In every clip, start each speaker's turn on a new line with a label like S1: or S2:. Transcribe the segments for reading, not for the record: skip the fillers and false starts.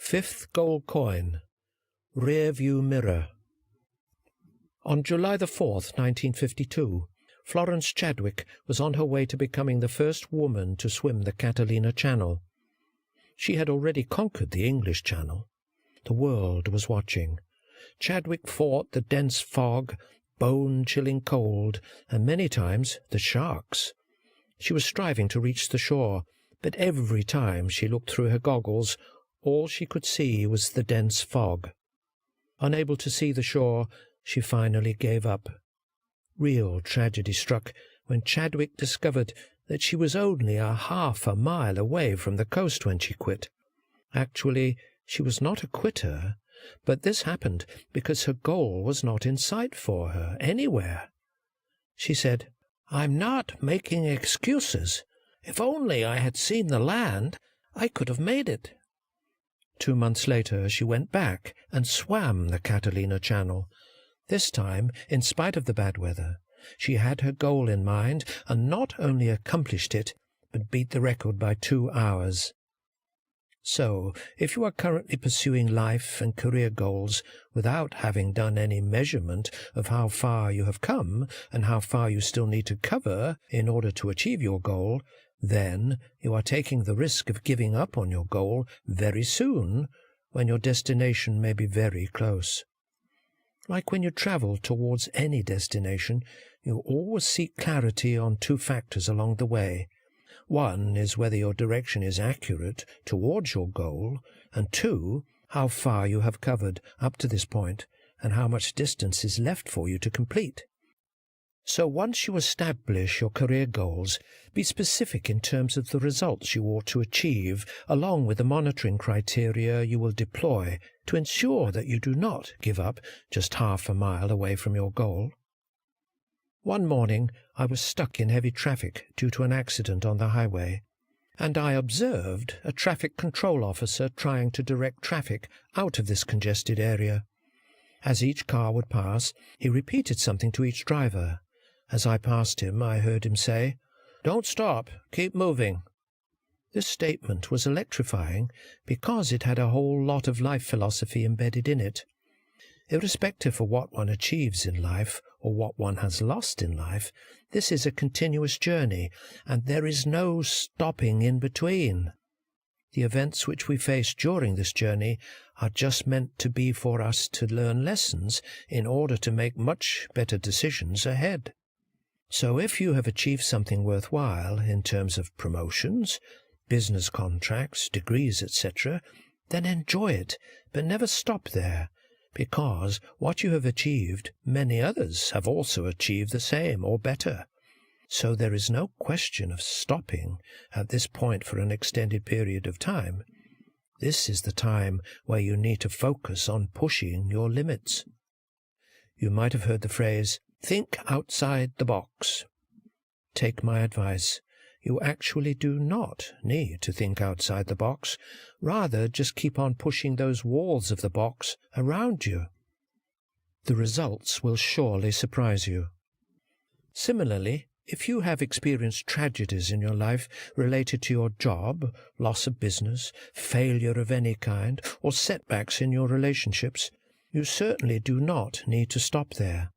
S1: Fifth gold coin. Rear view mirror. On July the 4th, 1952, Florence Chadwick was on her way to becoming the first woman to swim the Catalina Channel. She had already conquered the English Channel. The world was watching. Chadwick fought the dense fog, bone-chilling cold, and many times the sharks. She was striving to reach the shore, but every time she looked through her goggles, all she could see was the dense fog. Unable to see the shore, she finally gave up. Real tragedy struck when Chadwick discovered that she was only half a mile away from the coast when she quit. Actually, she was not a quitter, but this happened because her goal was not in sight for her anywhere. She said, "I'm not making excuses. If only I had seen the land, I could have made it." 2 months later, she went back and swam the Catalina Channel. This time, in spite of the bad weather, she had her goal in mind and not only accomplished it, but beat the record by 2 hours. So, if you are currently pursuing life and career goals without having done any measurement of how far you have come and how far you still need to cover in order to achieve your goal, then you are taking the risk of giving up on your goal very soon, when your destination may be very close. Like when you travel towards any destination, you always seek clarity on 2 factors along the way. One is whether your direction is accurate towards your goal, and 2, how far you have covered up to this point and how much distance is left for you to complete. So once you establish your career goals, be specific in terms of the results you ought to achieve, along with the monitoring criteria you will deploy to ensure that you do not give up just half a mile away from your goal. One morning I was stuck in heavy traffic due to an accident on the highway, and I observed a traffic control officer trying to direct traffic out of this congested area. As each car would pass, he repeated something to each driver. As I passed him, I heard him say, "Don't stop, keep moving." This statement was electrifying because it had a whole lot of life philosophy embedded in it. Irrespective of what one achieves in life or what one has lost in life, this is a continuous journey, and there is no stopping in between. The events which we face during this journey are just meant to be for us to learn lessons in order to make much better decisions ahead. So if you have achieved something worthwhile in terms of promotions, business contracts, degrees, etc., then enjoy it, but never stop there, because what you have achieved, many others have also achieved the same or better. So there is no question of stopping at this point for an extended period of time. This is the time where you need to focus on pushing your limits. You might have heard the phrase, "Think outside the box." Take my advice. You actually do not need to think outside the box. Rather, just keep on pushing those walls of the box around you. The results will surely surprise you. Similarly, if you have experienced tragedies in your life related to your job, loss of business, failure of any kind, or setbacks in your relationships, you certainly do not need to stop there.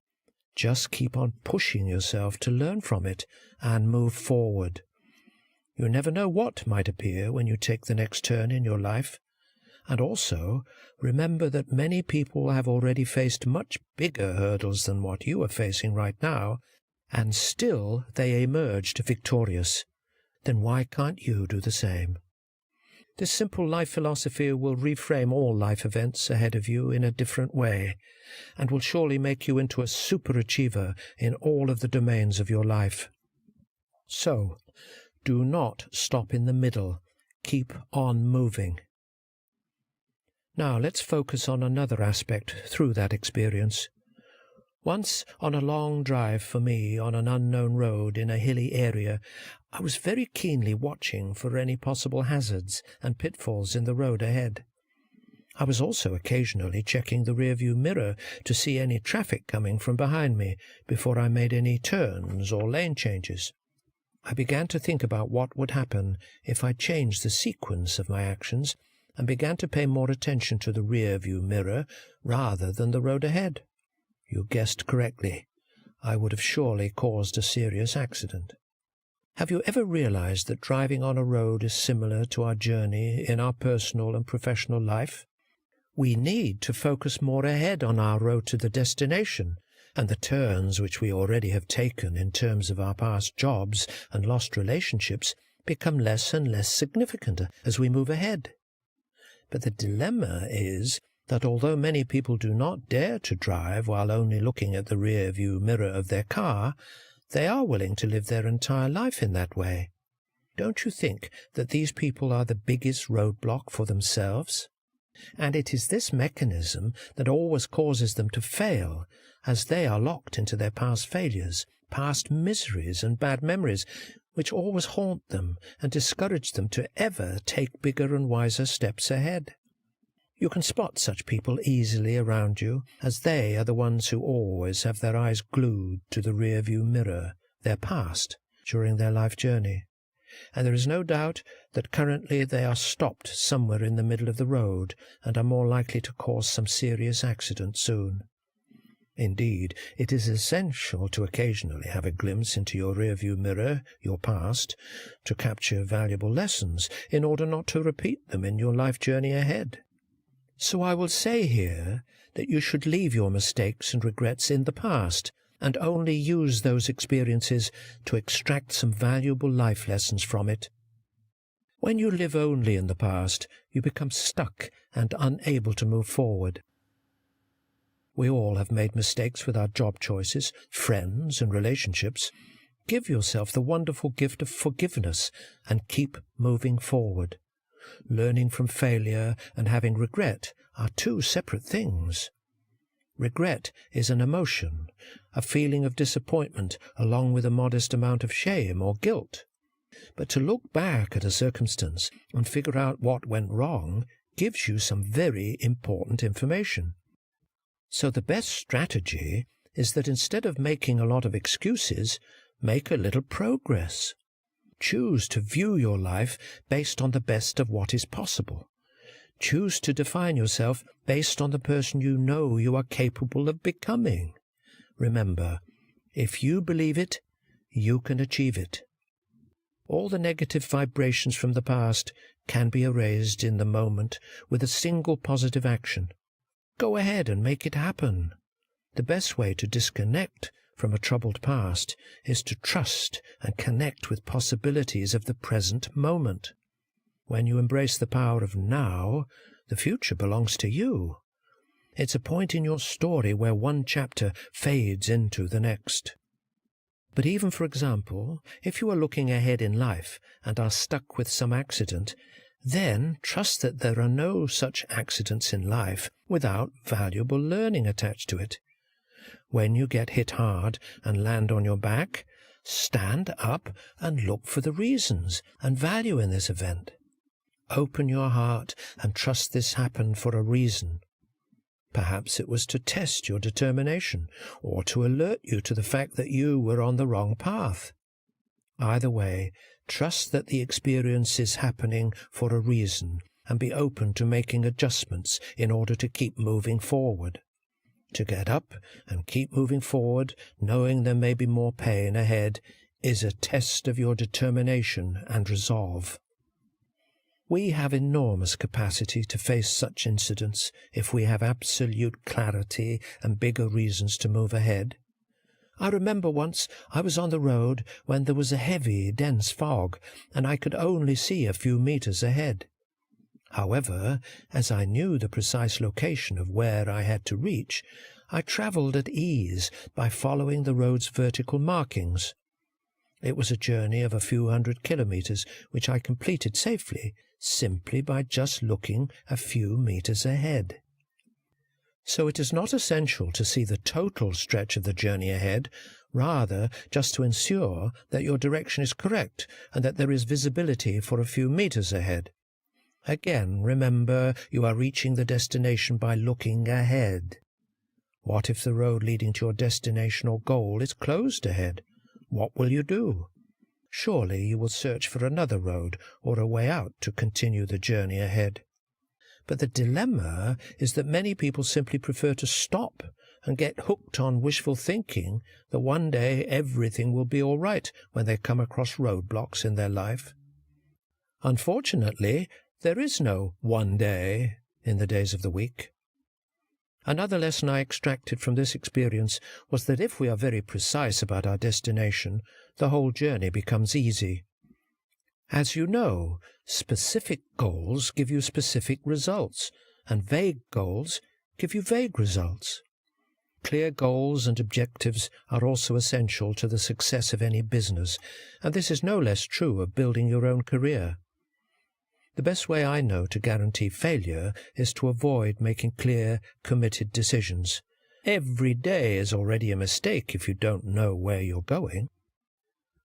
S1: Just keep on pushing yourself to learn from it and move forward. You never know what might appear when you take the next turn in your life. And also, remember that many people have already faced much bigger hurdles than what you are facing right now, and still they emerged victorious. Then why can't you do the same? This simple life philosophy will reframe all life events ahead of you in a different way, and will surely make you into a superachiever in all of the domains of your life. So, do not stop in the middle. Keep on moving. Now let's focus on another aspect through that experience. Once, on a long drive for me on an unknown road in a hilly area, I was very keenly watching for any possible hazards and pitfalls in the road ahead. I was also occasionally checking the rearview mirror to see any traffic coming from behind me before I made any turns or lane changes. I began to think about what would happen if I changed the sequence of my actions and began to pay more attention to the rear-view mirror rather than the road ahead. You guessed correctly. I would have surely caused a serious accident. Have you ever realized that driving on a road is similar to our journey in our personal and professional life? We need to focus more ahead on our road to the destination, and the turns which we already have taken in terms of our past jobs and lost relationships become less and less significant as we move ahead. But the dilemma is that although many people do not dare to drive while only looking at the rear-view mirror of their car, they are willing to live their entire life in that way. Don't you think that these people are the biggest roadblock for themselves? And it is this mechanism that always causes them to fail, as they are locked into their past failures, past miseries and bad memories, which always haunt them and discourage them to ever take bigger and wiser steps ahead. You can spot such people easily around you, as they are the ones who always have their eyes glued to the rear-view mirror, their past, during their life journey. And there is no doubt that currently they are stopped somewhere in the middle of the road and are more likely to cause some serious accident soon. Indeed, it is essential to occasionally have a glimpse into your rear-view mirror, your past, to capture valuable lessons in order not to repeat them in your life journey ahead. So I will say here that you should leave your mistakes and regrets in the past and only use those experiences to extract some valuable life lessons from it. When you live only in the past, you become stuck and unable to move forward. We all have made mistakes with our job choices, friends, and relationships. Give yourself the wonderful gift of forgiveness and keep moving forward. Learning from failure and having regret are two separate things. Regret is an emotion, a feeling of disappointment along with a modest amount of shame or guilt. But to look back at a circumstance and figure out what went wrong gives you some very important information. So the best strategy is that instead of making a lot of excuses, make a little progress. Choose to view your life based on the best of what is possible. Choose to define yourself based on the person you know you are capable of becoming. Remember, if you believe it, you can achieve it. All the negative vibrations from the past can be erased in the moment with a single positive action. Go ahead and make it happen. The best way to disconnect from a troubled past is to trust and connect with possibilities of the present moment. When you embrace the power of now, the future belongs to you. It's a point in your story where one chapter fades into the next. But even, for example, if you are looking ahead in life and are stuck with some accident, then trust that there are no such accidents in life without valuable learning attached to it. When you get hit hard and land on your back, stand up and look for the reasons and value in this event. Open your heart and trust this happened for a reason. Perhaps it was to test your determination or to alert you to the fact that you were on the wrong path. Either way, trust that the experience is happening for a reason and be open to making adjustments in order to keep moving forward. To get up and keep moving forward, knowing there may be more pain ahead, is a test of your determination and resolve. We have enormous capacity to face such incidents if we have absolute clarity and bigger reasons to move ahead. I remember once I was on the road when there was a heavy, dense fog, and I could only see a few meters ahead. However, as I knew the precise location of where I had to reach, I travelled at ease by following the road's vertical markings. It was a journey of a few 100 kilometers, which I completed safely, simply by just looking a few meters ahead. So it is not essential to see the total stretch of the journey ahead, rather just to ensure that your direction is correct and that there is visibility for a few meters ahead. Again, remember, you are reaching the destination by looking ahead. What if the road leading to your destination or goal is closed ahead? What will you do? Surely you will search for another road or a way out to continue the journey ahead. But the dilemma is that many people simply prefer to stop and get hooked on wishful thinking that one day everything will be all right when they come across roadblocks in their life. Unfortunately, there is no one day in the days of the week. Another lesson I extracted from this experience was that if we are very precise about our destination, the whole journey becomes easy. As you know, specific goals give you specific results, and vague goals give you vague results. Clear goals and objectives are also essential to the success of any business, and this is no less true of building your own career. The best way I know to guarantee failure is to avoid making clear, committed decisions. Every day is already a mistake if you don't know where you're going.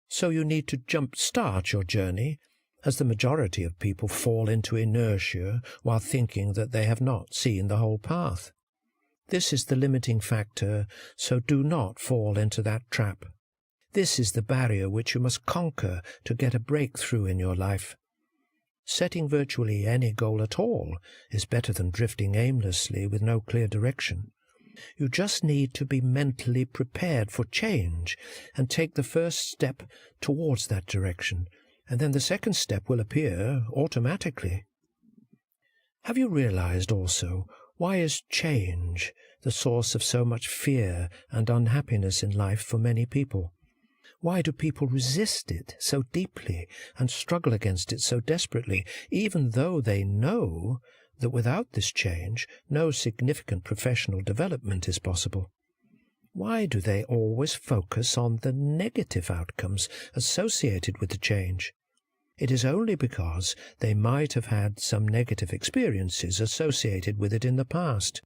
S1: So you need to jump-start your journey, as the majority of people fall into inertia while thinking that they have not seen the whole path. This is the limiting factor, so do not fall into that trap. This is the barrier which you must conquer to get a breakthrough in your life. Setting virtually any goal at all is better than drifting aimlessly with no clear direction. You just need to be mentally prepared for change and take the first step towards that direction, and then the second step will appear automatically. Have you realized also why is change the source of so much fear and unhappiness in life for many people? Why do people resist it so deeply and struggle against it so desperately, even though they know that without this change no significant professional development is possible? Why do they always focus on the negative outcomes associated with the change? It is only because they might have had some negative experiences associated with it in the past.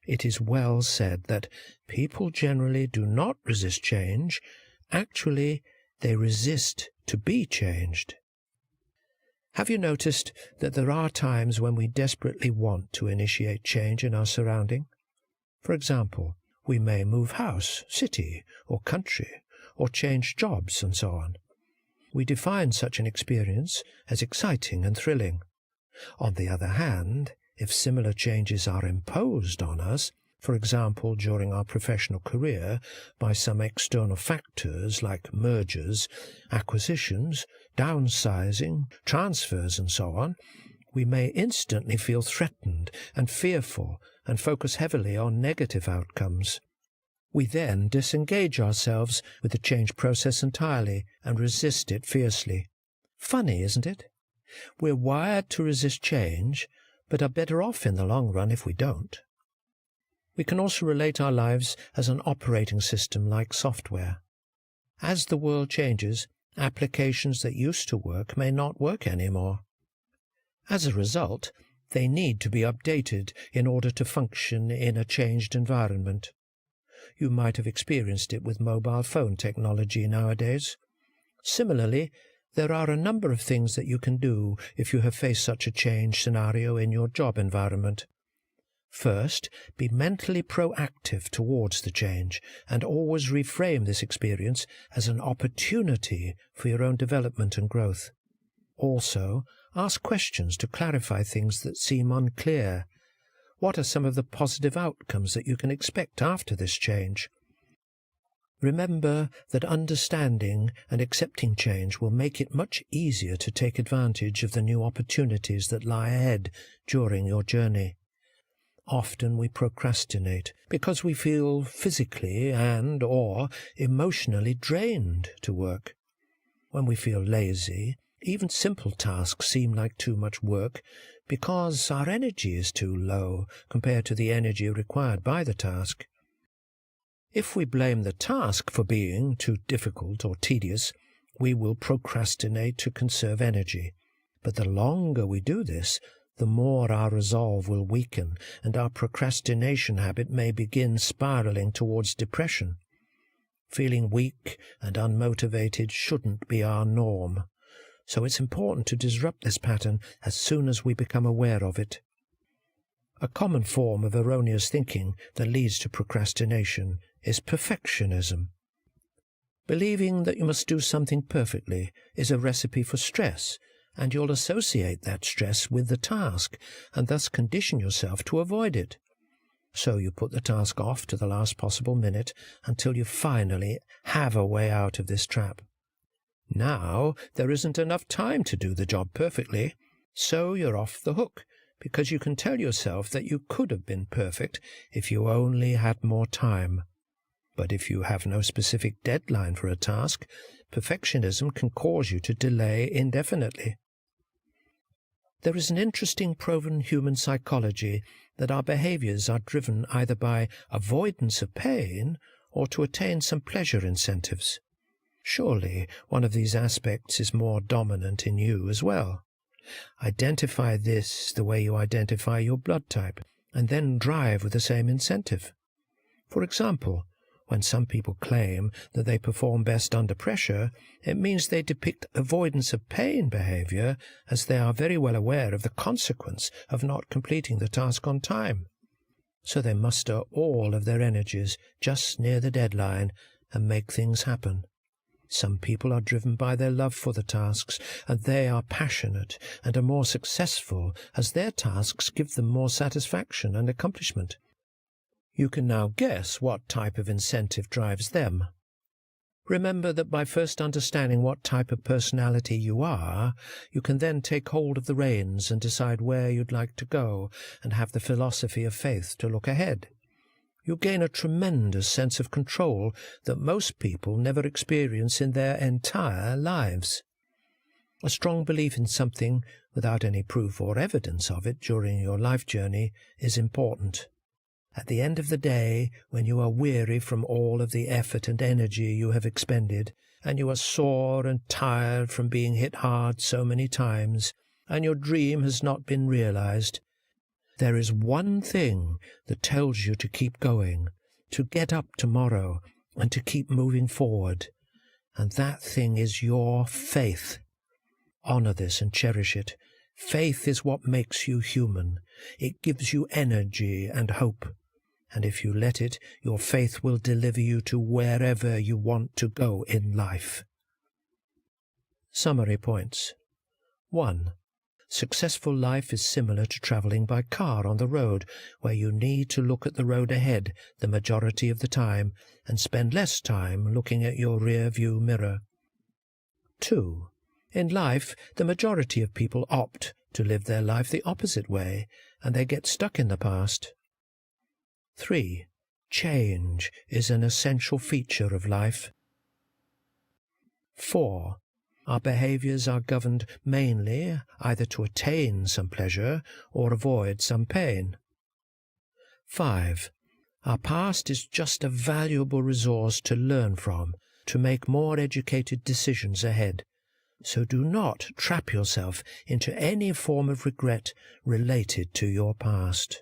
S1: It is well said that people generally do not resist change. Actually, they resist to be changed. Have you noticed that there are times when we desperately want to initiate change in our surrounding? For example, we may move house, city, or country, or change jobs, and so on. We define such an experience as exciting and thrilling. On the other hand, if similar changes are imposed on us, for example, during our professional career, by some external factors like mergers, acquisitions, downsizing, transfers, and so on, we may instantly feel threatened and fearful and focus heavily on negative outcomes. We then disengage ourselves with the change process entirely and resist it fiercely. Funny, isn't it? We're wired to resist change, but are better off in the long run if we don't. We can also relate our lives as an operating system like software. As the world changes, applications that used to work may not work anymore. As a result, they need to be updated in order to function in a changed environment. You might have experienced it with mobile phone technology nowadays. Similarly, there are a number of things that you can do if you have faced such a change scenario in your job environment. First, be mentally proactive towards the change and always reframe this experience as an opportunity for your own development and growth. Also, ask questions to clarify things that seem unclear. What are some of the positive outcomes that you can expect after this change? Remember that understanding and accepting change will make it much easier to take advantage of the new opportunities that lie ahead during your journey. Often we procrastinate because we feel physically and/or emotionally drained to work. When we feel lazy, even simple tasks seem like too much work because our energy is too low compared to the energy required by the task. If we blame the task for being too difficult or tedious, we will procrastinate to conserve energy. But the longer we do this, the more our resolve will weaken, and our procrastination habit may begin spiraling towards depression. Feeling weak and unmotivated shouldn't be our norm, so it's important to disrupt this pattern as soon as we become aware of it. A common form of erroneous thinking that leads to procrastination is perfectionism. Believing that you must do something perfectly is a recipe for stress and you'll associate that stress with the task, and thus condition yourself to avoid it. So you put the task off to the last possible minute until you finally have a way out of this trap. Now there isn't enough time to do the job perfectly, so you're off the hook, because you can tell yourself that you could have been perfect if you only had more time. But if you have no specific deadline for a task, perfectionism can cause you to delay indefinitely. There is an interesting proven human psychology that our behaviors are driven either by avoidance of pain or to attain some pleasure incentives. Surely one of these aspects is more dominant in you as well. Identify this the way you identify your blood type, and then drive with the same incentive. For example, when some people claim that they perform best under pressure, it means they depict avoidance of pain behavior, as they are very well aware of the consequence of not completing the task on time. So they muster all of their energies just near the deadline and make things happen. Some people are driven by their love for the tasks, and they are passionate and are more successful as their tasks give them more satisfaction and accomplishment. You can now guess what type of incentive drives them. Remember that by first understanding what type of personality you are, you can then take hold of the reins and decide where you'd like to go, and have the philosophy of faith to look ahead. You gain a tremendous sense of control that most people never experience in their entire lives. A strong belief in something, without any proof or evidence of it during your life journey, is important. At the end of the day, when you are weary from all of the effort and energy you have expended, and you are sore and tired from being hit hard so many times, and your dream has not been realized, there is one thing that tells you to keep going, to get up tomorrow, and to keep moving forward, and that thing is your faith. Honor this and cherish it. Faith is what makes you human. It gives you energy and hope. And if you let it, your faith will deliver you to wherever you want to go in life. Summary points. 1. Successful life is similar to travelling by car on the road, where you need to look at the road ahead the majority of the time and spend less time looking at your rear-view mirror. 2. In life, the majority of people opt to live their life the opposite way, and they get stuck in the past. 3. Change is an essential feature of life. 4. Our behaviours are governed mainly either to attain some pleasure or avoid some pain. 5. Our past is just a valuable resource to learn from, to make more educated decisions ahead. So do not trap yourself into any form of regret related to your past.